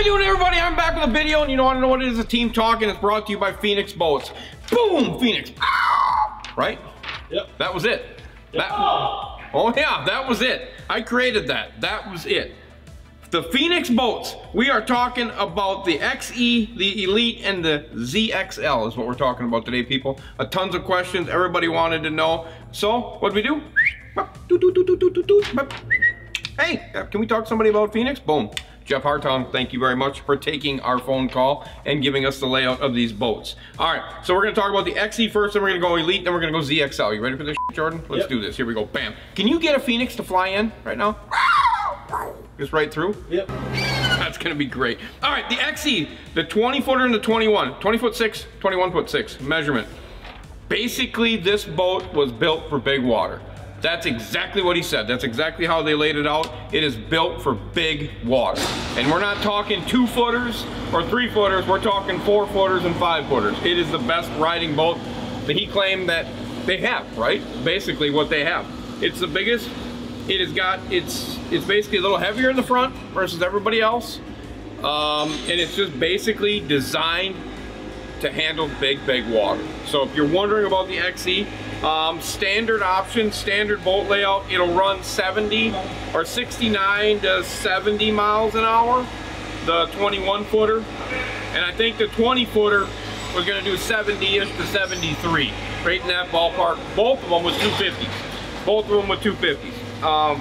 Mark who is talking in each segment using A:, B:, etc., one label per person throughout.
A: we doing, everybody? I'm back with a video, and you want to know what it is? A team talking. It's brought to you by Phoenix Boats. Boom, Phoenix. Right?
B: Yep.
A: That was it.
B: Yep.
A: Oh yeah, that was it. I created that. That was it. The Phoenix Boats. We are talking about the XE, the Elite, and the ZXL is what we're talking about today, people. Tons of questions. Everybody wanted to know. So, what do we do? Hey, can we talk to somebody about Phoenix? Boom. Jeff Hartong, thank you very much for taking our phone call and giving us the layout of these boats. All right, so we're gonna talk about the XE first, then we're gonna go Elite, then we're gonna go ZXL. You ready for this, Jordan? Let's do this. Here we go. Bam. Can you get a Phoenix to fly in right now? Just right through?
B: Yep.
A: That's gonna be great. All right, the XE, the 20-footer and the 21, 20'6", 21'6" measurement. Basically, this boat was built for big water. That's exactly what he said. That's exactly how they laid it out. It is built for big water. And we're not talking 2-footers or 3-footers. We're talking 4-footers and 5-footers. It is the best riding boat that he claimed that they have, right? Basically what they have. It's the biggest. It has got, it's basically a little heavier in the front versus everybody else. And it's just basically designed to handle big water. So if you're wondering about the XE, standard option, standard boat layout, it'll run 70 or 69 to 70 miles an hour, the 21-footer. And I think the 20-footer was gonna do 70-ish to 73, right in that ballpark. Both of them with 250s. Both of them with 250s.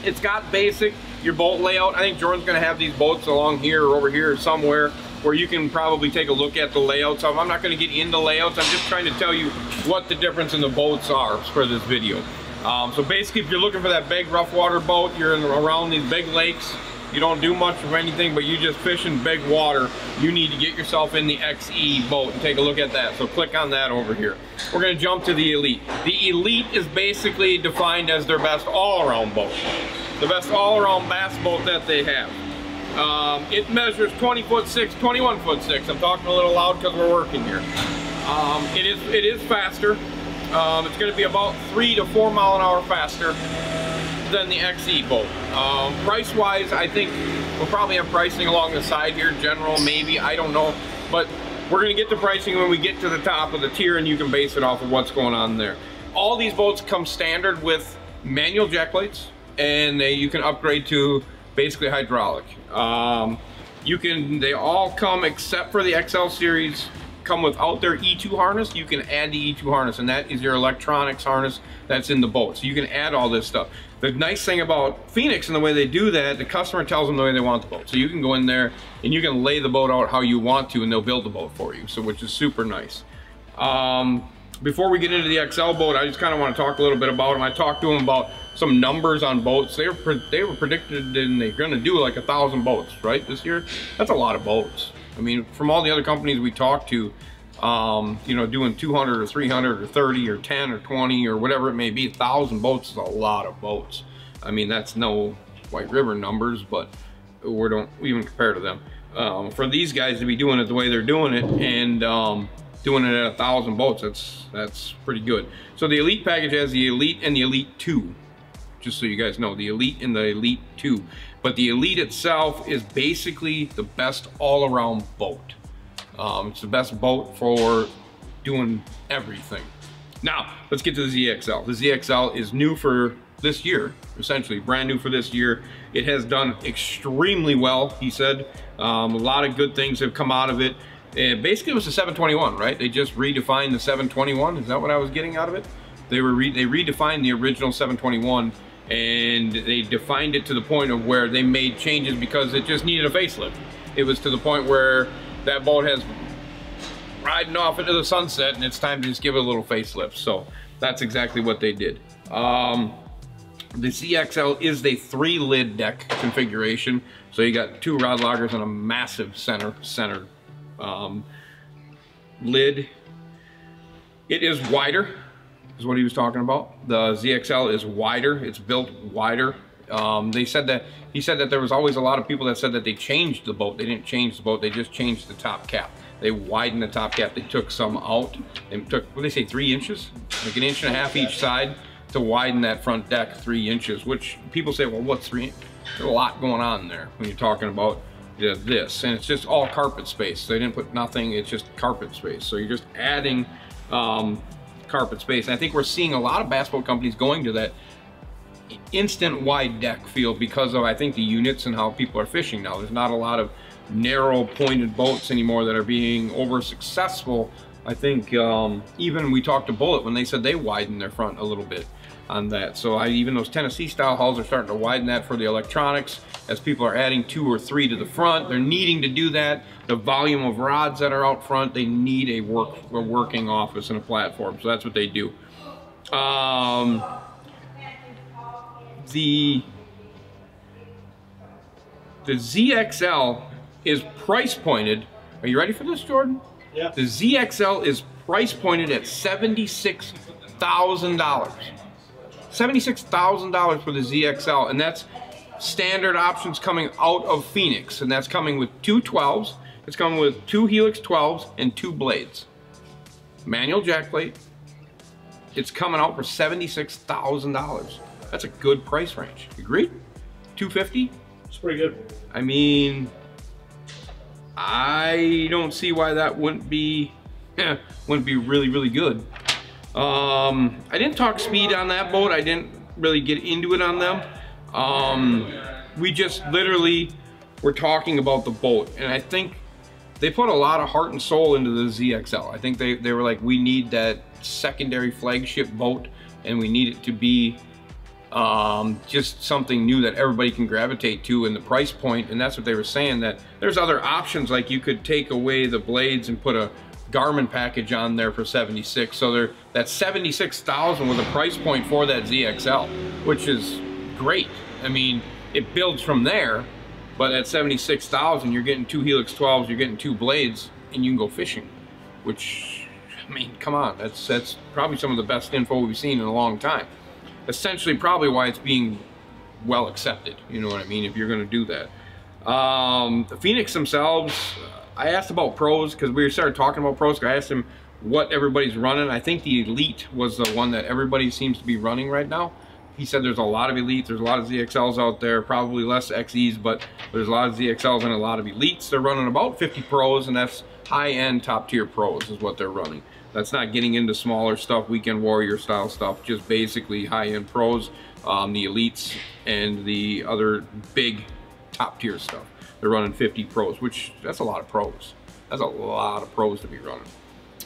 A: It's got basic, your boat layout. I think Jordan's gonna have these boats along here or over here or somewhere where you can probably take a look at the layouts of them. I'm not gonna get into layouts, I'm just trying to tell you what the difference in the boats are for this video. So basically, if you're looking for that big rough water boat, you're around these big lakes, you don't do much of anything, but you just fish in big water, you need to get yourself in the XE boat and take a look at that. So click on that over here. We're gonna jump to the Elite. The Elite is basically defined as their best all-around boat. The best all-around bass boat that they have. It measures 20'6", 21'6". I'm talking a little loud because we're working here. It is faster. It's going to be about 3 to 4 mile an hour faster than the XE boat. Price-wise, I think we'll probably have pricing along the side here, general maybe, I don't know. But we're going to get the pricing when we get to the top of the tier, and you can base it off of what's going on there. All these boats come standard with manual jack plates, and you can upgrade to basically hydraulic. They all come, except for the XL series, come without their E2 harness. You can add the E2 harness, and that is your electronics harness that's in the boat. So you can add all this stuff. The nice thing about Phoenix and the way they do that, the customer tells them the way they want the boat. So you can go in there and you can lay the boat out how you want to, and they'll build the boat for you, so which is super nice. Before we get into the XL boat, I just kind of want to talk a little bit about them. I talked to them about some numbers on boats. They were predicted, and they're going to do like 1,000 boats, right, this year? That's a lot of boats. I mean, from all the other companies we talked to, you know, doing 200 or 300 or 30 or 10 or 20 or whatever it may be, 1,000 boats is a lot of boats. I mean, that's no White River numbers, but we don't even compare to them. For these guys to be doing it the way they're doing it, and doing it at 1,000 boats, that's pretty good. So the Elite package has the Elite and the Elite 2, just so you guys know, the Elite and the Elite 2. But the Elite itself is basically the best all-around boat. It's the best boat for doing everything. Now, let's get to the ZXL. The ZXL is new for this year, essentially brand new for this year. It has done extremely well, he said. A lot of good things have come out of it. Basically, it was a 721, right? They just redefined the 721. Is that what I was getting out of it? They redefined the original 721, and they defined it to the point of where they made changes because it just needed a facelift. It was to the point where that boat has riding off into the sunset, and it's time to just give it a little facelift. So that's exactly what they did. The ZXL is the 3-lid deck configuration. So you got 2 rod lockers and a massive center lid. It is wider, is what he was talking about. The ZXL is wider. It's built wider. He said that there was always a lot of people that said that they changed the boat. They didn't change the boat. They just changed the top cap. They widened the top cap. They took some out. They took, what do they say, 3 inches? Like 1.5 inches each side to widen that front deck 3 inches, which people say, well, what's 3 inches? There's a lot going on there when you're talking about this, and it's just all carpet space. They didn't put nothing, it's just carpet space. So you're just adding carpet space. And I think we're seeing a lot of bass boat companies going to that instant wide deck feel because of, I think, the units and how people are fishing now. There's not a lot of narrow pointed boats anymore that are being over successful. I think even we talked to Bullet when they said they widened their front a little bit on that. So even those Tennessee style hulls are starting to widen that for the electronics as people are adding 2 or 3 to the front. They're needing to do that. The volume of rods that are out front, they need a working office and a platform. So that's what they do. The ZXL is price pointed. Are you ready for this, Jordan?
B: Yeah.
A: The ZXL is price pointed at $76,000. $76,000 for the ZXL, and that's standard options coming out of Phoenix, and that's coming with 2 12s. It's coming with 2 Helix 12s and 2 blades. Manual jack plate. It's coming out for $76,000. That's a good price range. Agreed? $250?
B: It's pretty good.
A: I mean, I don't see why that wouldn't be really, really good. I didn't talk speed on that boat. I didn't really get into it on them. We just literally were talking about the boat, and I think they put a lot of heart and soul into the ZXL. I think they were like, we need that secondary flagship boat, and we need it to be just something new that everybody can gravitate to in the price point. And that's what they were saying, that there's other options, like you could take away the blades and put a Garmin package on there for 76. So that's 76,000 with a price point for that ZXL, which is great. I mean, it builds from there, but at 76,000, you're getting 2 Helix 12s, you're getting 2 blades, and you can go fishing, which, I mean, come on, that's probably some of the best info we've seen in a long time. Essentially, probably why it's being well accepted, you know what I mean, if you're gonna do that. The Phoenix themselves, I asked about pros, because we started talking about pros. I asked them what everybody's running. I think the Elite was the one that everybody seems to be running right now. He said there's a lot of Elites, there's a lot of ZXLs out there, probably less XEs, but there's a lot of ZXLs and a lot of Elites. They're running about 50 pros, and that's high-end, top-tier pros is what they're running. That's not getting into smaller stuff, weekend warrior style stuff, just basically high-end pros, the Elites and the other big top-tier stuff. They're running 50 pros, which that's a lot of pros. That's a lot of pros to be running.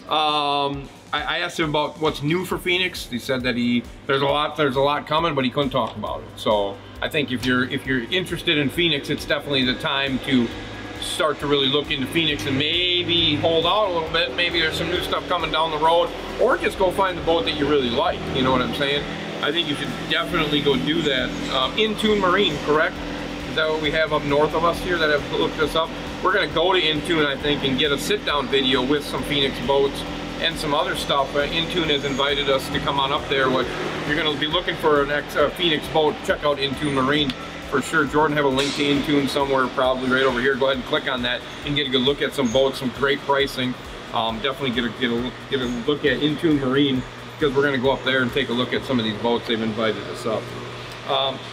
A: I asked him about what's new for Phoenix. He said that there's a lot coming, but he couldn't talk about it. So I think if you're interested in Phoenix, it's definitely the time to start to really look into Phoenix and maybe hold out a little bit. Maybe there's some new stuff coming down the road, or just go find the boat that you really like. You know what I'm saying? I think you should definitely go do that. Intune Marine, correct? Is that what we have up north of us here that have looked this up? We're gonna go to Intune, I think, and get a sit-down video with some Phoenix boats and some other stuff. Intune has invited us to come on up there. If you're gonna be looking for an Phoenix boat, check out Intune Marine for sure. Jordan have a link to Intune somewhere, probably right over here. Go ahead and click on that and get a good look at some boats, some great pricing. Definitely get a look at Intune Marine, because we're gonna go up there and take a look at some of these boats. They've invited us up.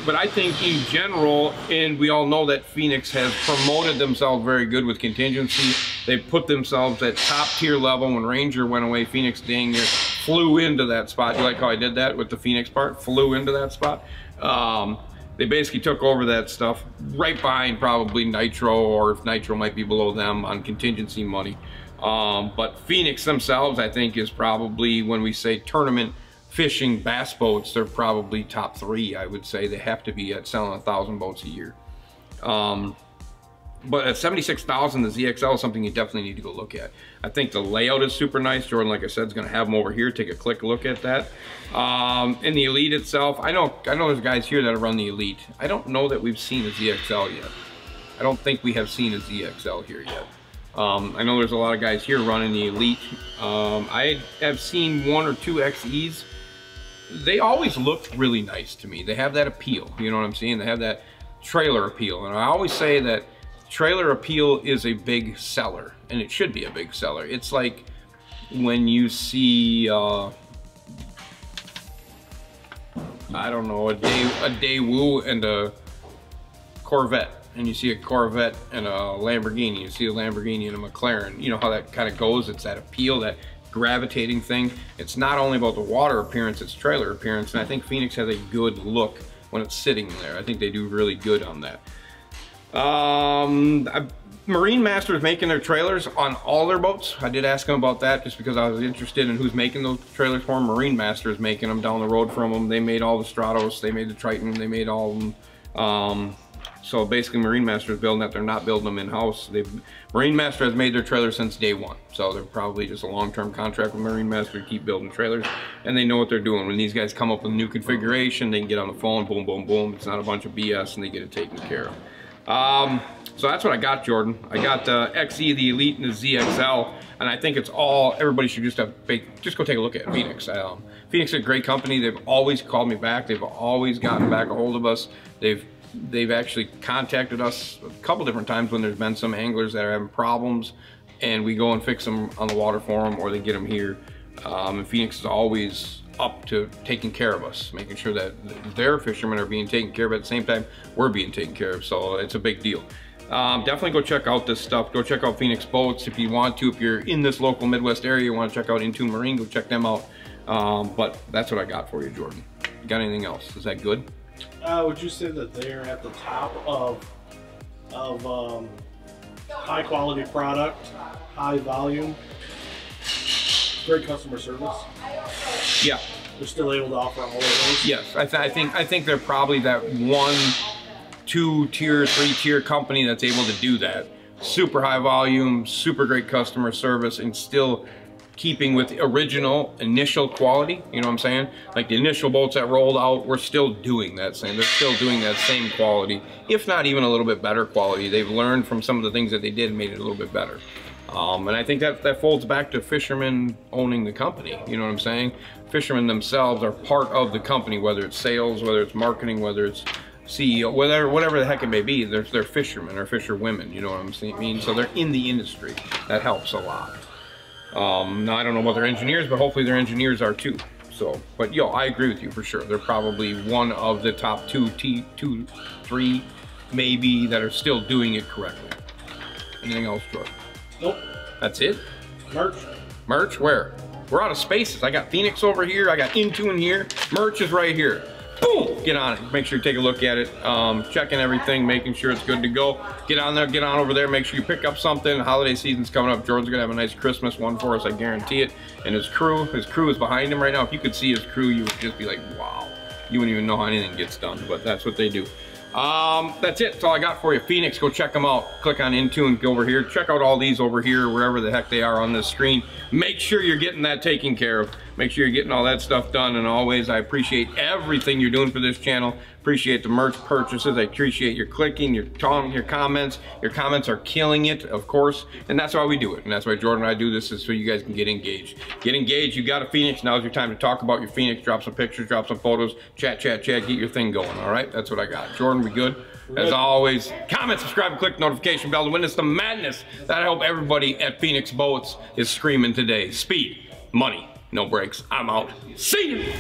A: But I think in general, and we all know that Phoenix has promoted themselves very good with contingency. They put themselves at top tier level. When Ranger went away, Phoenix dang near flew into that spot. You like how I did that with the Phoenix part? Flew into that spot. They basically took over that stuff right behind probably Nitro, or if Nitro might be below them on contingency money. But Phoenix themselves, I think, is probably, when we say tournament fishing bass boats, they're probably top 3, I would say. They have to be at selling 1,000 boats a year. But at 76,000, the ZXL is something you definitely need to go look at. I think the layout is super nice. Jordan, like I said, is going to have them over here. Take a quick look at that. And the Elite itself, I know there's guys here that run the Elite. I don't know that we've seen a ZXL yet. I don't think we have seen a ZXL here yet. I know there's a lot of guys here running the Elite. I have seen 1 or 2 XEs. They always look really nice to me. They have that appeal, you know what I'm saying? They have that trailer appeal. And I always say that trailer appeal is a big seller, and it should be a big seller. It's like when you see, I don't know, a Daewoo and a Corvette. and you see a Corvette and a Lamborghini, you see a Lamborghini and a McLaren, you know how that kind of goes. It's that appeal, that gravitating thing. It's not only about the water appearance, it's trailer appearance, and I think Phoenix has a good look when it's sitting there. I think they do really good on that. Marine Master is making their trailers on all their boats. I did ask them about that just because I was interested in who's making those trailers for them. Marine Master is making them down the road from them. They made all the Stratos, they made the Triton, they made all of them. So basically Marine Master is building that. They're not building them in-house. Marine Master has made their trailers since day one. So they're probably just a long-term contract with Marine Master to keep building trailers. And they know what they're doing. When these guys come up with a new configuration, they can get on the phone, boom, boom, boom. It's not a bunch of BS, and they get it taken care of. So that's what I got, Jordan. I got the XE, the Elite, and the ZXL, and I think it's all, everybody should just go take a look at Phoenix. Phoenix is a great company. They've always called me back. They've always gotten back a hold of us. They've actually contacted us a couple different times when there's been some anglers that are having problems, and we go and fix them on the water for them, or they get them here. And Phoenix is always up to taking care of us, making sure that their fishermen are being taken care of. At the same time, we're being taken care of, so it's a big deal. Definitely go check out this stuff. Go check out Phoenix Boats if you want to. If you're in this local Midwest area, you want to check out Intune Marine, go check them out. But that's what I got for you, Jordan. You got anything else? Is that good?
B: Would you say that they're at the top of high quality product, high volume, great customer service?
A: Yeah.
B: They're still able to offer all of those?
A: Yes, I think they're probably that 1, 2 tier, 3 tier company that's able to do that. Super high volume, super great customer service, and still keeping with the original initial quality. You know what I'm saying? Like the initial boats that rolled out, we're still doing that same. They're still doing that same quality, if not even a little bit better quality. They've learned from some of the things that they did and made it a little bit better. And I think that folds back to fishermen owning the company. You know what I'm saying? Fishermen themselves are part of the company, whether it's sales, whether it's marketing, whether it's CEO, whatever the heck it may be. They're fishermen or fisherwomen. You know what I'm saying? I mean, so they're in the industry. That helps a lot. Now I don't know about their engineers, but hopefully their engineers are too. So, but yo, I agree with you for sure. They're probably one of the top 2, 3, maybe, that are still doing it correctly. Anything else, Jordan?
B: Nope.
A: That's it?
B: Merch.
A: Merch? Where? We're out of spaces. I got Phoenix over here. I got Intune here. Merch is right here. Boom! Get on it. Make sure you take a look at it. Checking everything, making sure it's good to go. Get on there, get on over there. Make sure you pick up something. Holiday season's coming up. Jordan's gonna have a nice Christmas one for us, I guarantee it. And his crew is behind him right now. If you could see his crew, you would just be like, wow. You wouldn't even know how anything gets done, but that's what they do. That's it. That's all I got for you. Phoenix, go check them out. Click on Intune, go over here. Check out all these over here, wherever the heck they are on this screen. Make sure you're getting that taken care of. Make sure you're getting all that stuff done. And always, I appreciate everything you're doing for this channel. Appreciate the merch purchases. I appreciate your clicking, your comments. Your comments are killing it, of course. And that's why we do it. And that's why Jordan and I do this, is so you guys can get engaged. Get engaged. You got a Phoenix. Now's your time to talk about your Phoenix. Drop some pictures, drop some photos, chat, get your thing going. All right? That's what I got. Jordan, we good? As always, comment, subscribe, and click the notification bell to witness the madness that I hope everybody at Phoenix Boats is screaming today. Speed, money, no brakes. I'm out. See you.